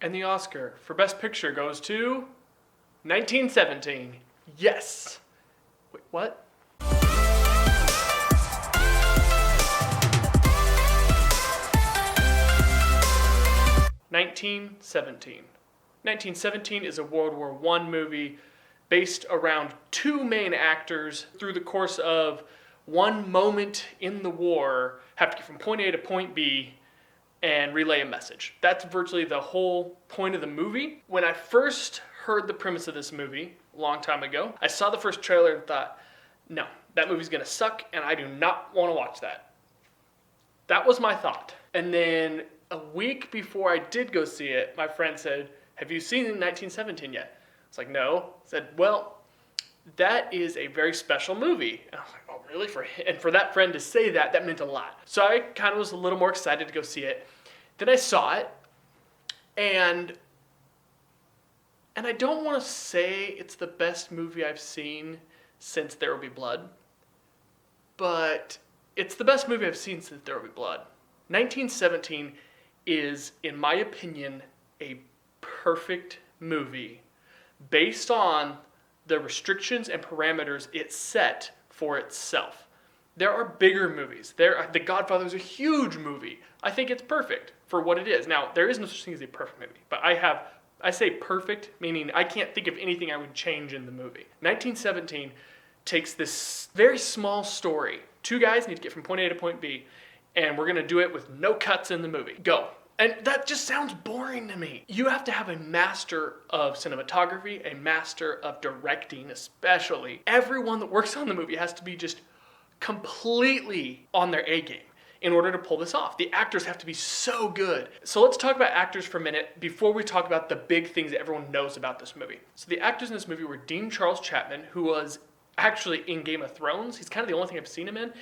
And the Oscar for Best Picture goes to 1917. Yes. Wait, what? 1917. 1917 is a World War I movie based around two main actors through the course of one moment in the war have to get from point A to point B and relay a message. That's virtually the whole point of the movie. When I first heard the premise of this movie a long time ago, I saw the first trailer and thought, no, that movie's gonna suck and I do not want to watch that. That was my thought. And then a week before I did go see it, my friend said, have you seen 1917 yet? I was like, no. I said, well, that is a very special movie. And I was like, oh, really? And for that friend to say that, that meant a lot. So I kind of was a little more excited to go see it. Then I saw it, and I don't want to say it's the best movie I've seen since There Will Be Blood, but it's the best movie I've seen since There Will Be Blood. 1917 is, in my opinion, a perfect movie based on the restrictions and parameters it set for itself. There are bigger movies. The Godfather is a huge movie. I think it's perfect for what it is. Now, there is no such thing as a perfect movie, but I say perfect, meaning I can't think of anything I would change in the movie. 1917 takes this very small story. Two guys need to get from point A to point B, and we're gonna do it with no cuts in the movie. Go. And that just sounds boring to me. You have to have a master of cinematography, a master of directing especially. Everyone that works on the movie has to be just completely on their A game in order to pull this off. The actors have to be so good. So let's talk about actors for a minute before we talk about the big things that everyone knows about this movie. So the actors in this movie were Dean Charles Chapman, who was actually in Game of Thrones. He's kind of the only thing I've seen him in.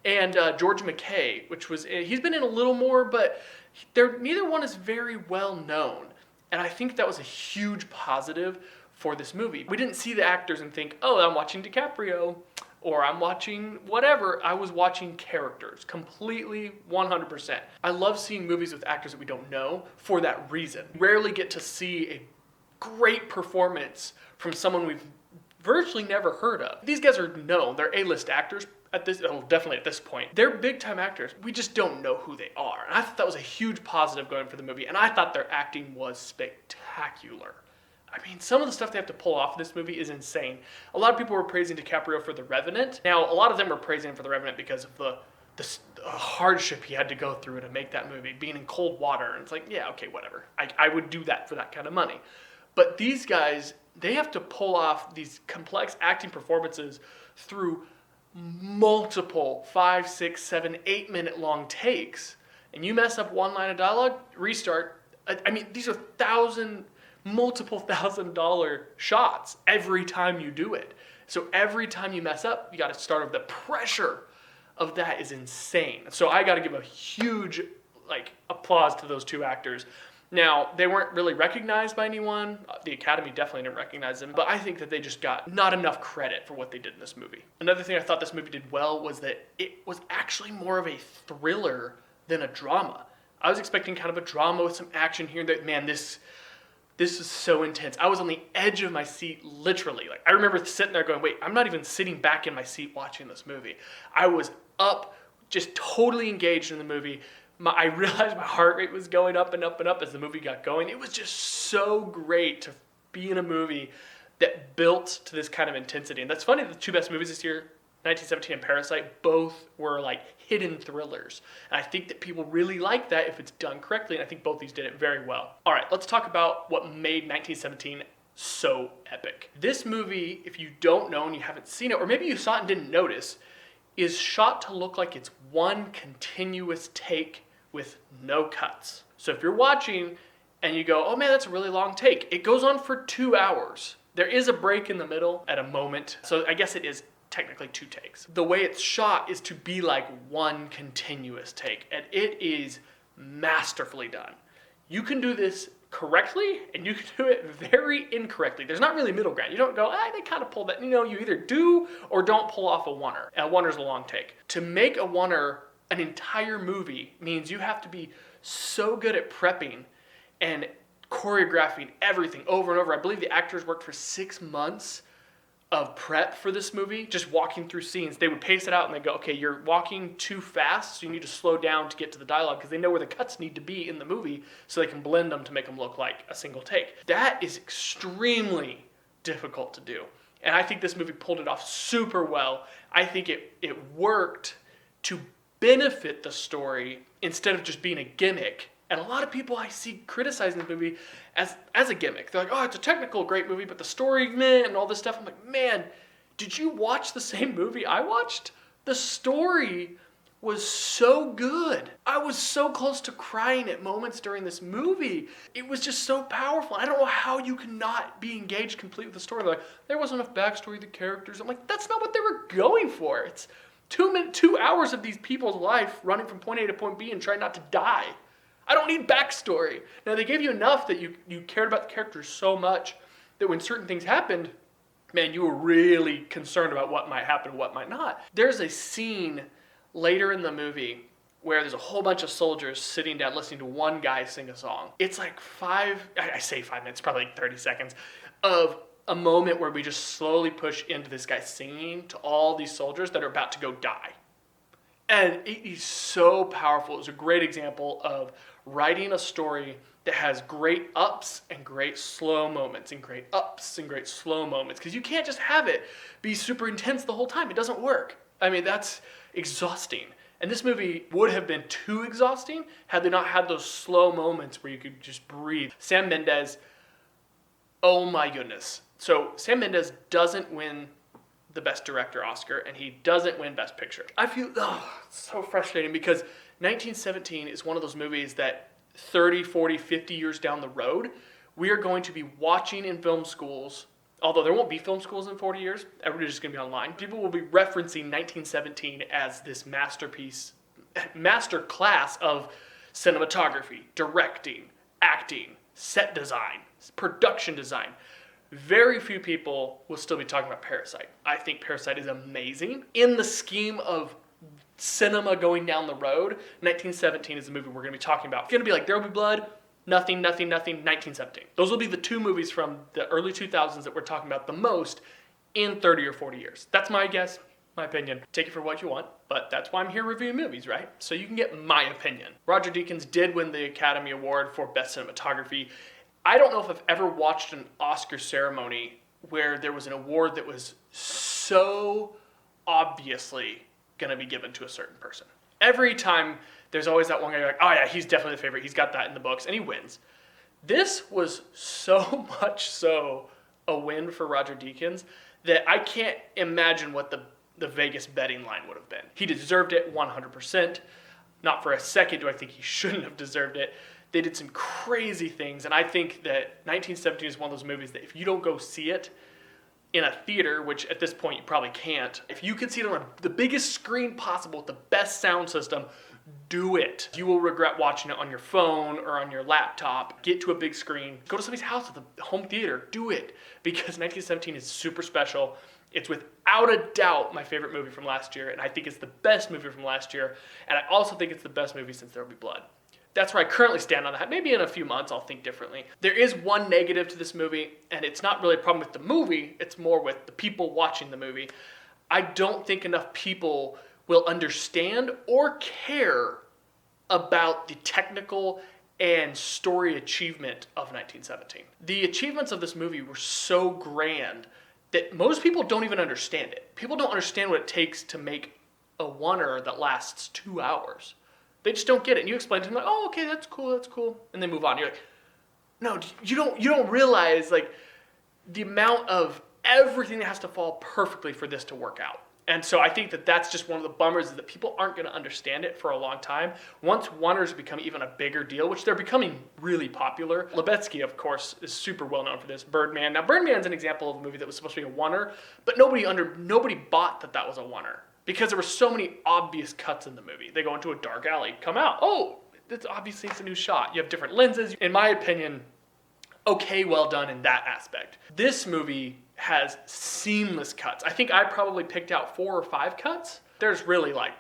And George McKay, he's been in a little more, but neither one is very well known. And I think that was a huge positive for this movie. We didn't see the actors and think, oh, I'm watching DiCaprio, or I'm watching whatever. I was watching characters, completely 100%. I love seeing movies with actors that we don't know for that reason. Rarely get to see a great performance from someone we've virtually never heard of. These guys are known, they're A-list actors, definitely at this point. They're big time actors. We just don't know who they are. And I thought that was a huge positive going for the movie. And I thought their acting was spectacular. I mean, some of the stuff they have to pull off in this movie is insane. A lot of people were praising DiCaprio for The Revenant. Now, a lot of them were praising him for The Revenant because of the hardship he had to go through to make that movie, being in cold water. And it's like, yeah, okay, whatever. I would do that for that kind of money. But these guys, they have to pull off these complex acting performances through multiple 5, 6, 7, 8 minute long takes, and you mess up one line of dialogue, restart. I mean, these are multiple $1,000 shots every time you do it. So every time you mess up, you got to start over. The pressure of that is insane. So I got to give a huge applause to those two actors. Now, they weren't really recognized by anyone. The Academy definitely didn't recognize them, but I think that they just got not enough credit for what they did in this movie. Another thing I thought this movie did well was that it was actually more of a thriller than a drama. I was expecting kind of a drama with some action here. That, man, this is so intense. I was on the edge of my seat, literally. I remember sitting there going, wait, I'm not even sitting back in my seat watching this movie. I was up, just totally engaged in the movie. I realized my heart rate was going up and up and up as the movie got going. It was just so great to be in a movie that built to this kind of intensity. And that's funny, the two best movies this year, 1917 and Parasite, both were hidden thrillers. And I think that people really like that if it's done correctly, and I think both these did it very well. All right, let's talk about what made 1917 so epic. This movie, if you don't know and you haven't seen it, or maybe you saw it and didn't notice, is shot to look like it's one continuous take with no cuts. So if you're watching and you go, oh man, that's a really long take, it goes on for 2 hours. There is a break in the middle at a moment, so I guess it is technically 2 takes. The way it's shot is to be like one continuous take, and it is masterfully done. You can do this correctly, and you can do it very incorrectly. There's not really middle ground. You don't go, they kind of pulled that. You either do or don't pull off a oneer. A oneer's a long take. To make a oneer an entire movie means you have to be so good at prepping and choreographing everything over and over. I believe the actors worked for 6 months of prep for this movie, just walking through scenes. They would pace it out and they go, okay, you're walking too fast, so you need to slow down to get to the dialogue, because they know where the cuts need to be in the movie so they can blend them to make them look like a single take. That is extremely difficult to do. And I think this movie pulled it off super well. I think it worked to benefit the story instead of just being a gimmick. And a lot of people I see criticizing this movie as a gimmick. They're like, oh, it's a technical great movie, but the story, man, and all this stuff. I'm like, man, did you watch the same movie I watched? The story was so good. I was so close to crying at moments during this movie. It was just so powerful. I don't know how you cannot be engaged completely with the story. They're like, there wasn't enough backstory to the characters. I'm like, that's not what they were going for. It's 2 hours of these people's life running from point A to point B and trying not to die. I don't need backstory. Now, they gave you enough that you cared about the characters so much that when certain things happened, man, you were really concerned about what might happen and what might not. There's a scene later in the movie where there's a whole bunch of soldiers sitting down listening to one guy sing a song. It's like I say 5 minutes, probably like 30 seconds, of a moment where we just slowly push into this guy singing to all these soldiers that are about to go die. And it is so powerful. It was a great example of writing a story that has great ups and great slow moments, and great ups and great slow moments. Because you can't just have it be super intense the whole time. It doesn't work. I mean, that's exhausting. And this movie would have been too exhausting had they not had those slow moments where you could just breathe. Sam Mendes, oh my goodness. So Sam Mendes doesn't win the Best Director Oscar, and he doesn't win Best Picture. I feel it's so frustrating, because 1917 is one of those movies that 30, 40, 50 years down the road, we are going to be watching in film schools. Although there won't be film schools in 40 years, everybody's just going to be online. People will be referencing 1917 as this masterpiece, master class of cinematography, directing, acting, set design, production design. Very few people will still be talking about Parasite. I think Parasite is amazing. In the scheme of cinema going down the road, 1917 is the movie we're going to be talking about. It's going to be like There Will Be Blood, Nothing, 1917. Those will be the 2 movies from the early 2000s that we're talking about the most in 30 or 40 years. That's my guess, my opinion. Take it for what you want, but that's why I'm here reviewing movies, right? So you can get my opinion. Roger Deakins did win the Academy Award for Best Cinematography. I don't know if I've ever watched an Oscar ceremony where there was an award that was so obviously going to be given to a certain person. Every time there's always that one guy, you're like, oh yeah, he's definitely the favorite. He's got that in the books, and he wins. This was so much so a win for Roger Deakins that I can't imagine what the Vegas betting line would have been. He deserved it 100%. Not for a second do I think he shouldn't have deserved it. They did some crazy things, and I think that 1917 is one of those movies that if you don't go see it in a theater, which at this point you probably can't, if you can see it on the biggest screen possible with the best sound system, do it. You will regret watching it on your phone or on your laptop. Get to a big screen. Go to somebody's house with a home theater. Do it. Because 1917 is super special. It's without a doubt my favorite movie from last year, and I think it's the best movie from last year, and I also think it's the best movie since There Will Be Blood. That's where I currently stand on that. Maybe in a few months I'll think differently. There is one negative to this movie, and it's not really a problem with the movie, it's more with the people watching the movie. I don't think enough people will understand or care about the technical and story achievement of 1917. The achievements of this movie were so grand that most people don't even understand it. People don't understand what it takes to make a oneer that lasts 2 hours. They just don't get it. And you explain to them, like, oh, okay, that's cool. And they move on. You're like, no, you don't realize, like, the amount of everything that has to fall perfectly for this to work out. And so I think that that's just one of the bummers, is that people aren't going to understand it for a long time. Once oneers become even a bigger deal, which they're becoming really popular. Lebetsky, of course, is super well known for this. Birdman. Now, Birdman's an example of a movie that was supposed to be a oneer, but nobody bought that was a oneer, because there were so many obvious cuts in the movie. They go into a dark alley, come out. Oh, it's obviously it's a new shot. You have different lenses. In my opinion, okay, well done in that aspect. This movie has seamless cuts. I think I probably picked out 4 or 5 cuts. There's really like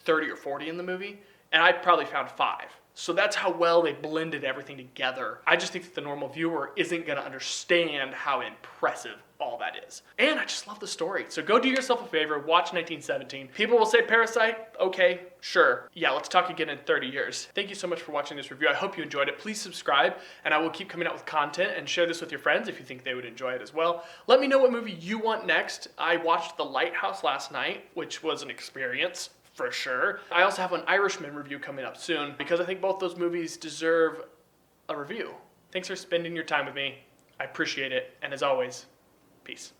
30 or 40 in the movie, and I probably found 5. So that's how well they blended everything together. I just think that the normal viewer isn't going to understand how impressive all that is. And I just love the story. So go do yourself a favor, watch 1917. People will say Parasite, okay, sure. Yeah, let's talk again in 30 years. Thank you so much for watching this review. I hope you enjoyed it. Please subscribe, and I will keep coming out with content, and share this with your friends if you think they would enjoy it as well. Let me know what movie you want next. I watched The Lighthouse last night, which was an experience, for sure. I also have an Irishman review coming up soon because I think both those movies deserve a review. Thanks for spending your time with me. I appreciate it. And as always, peace.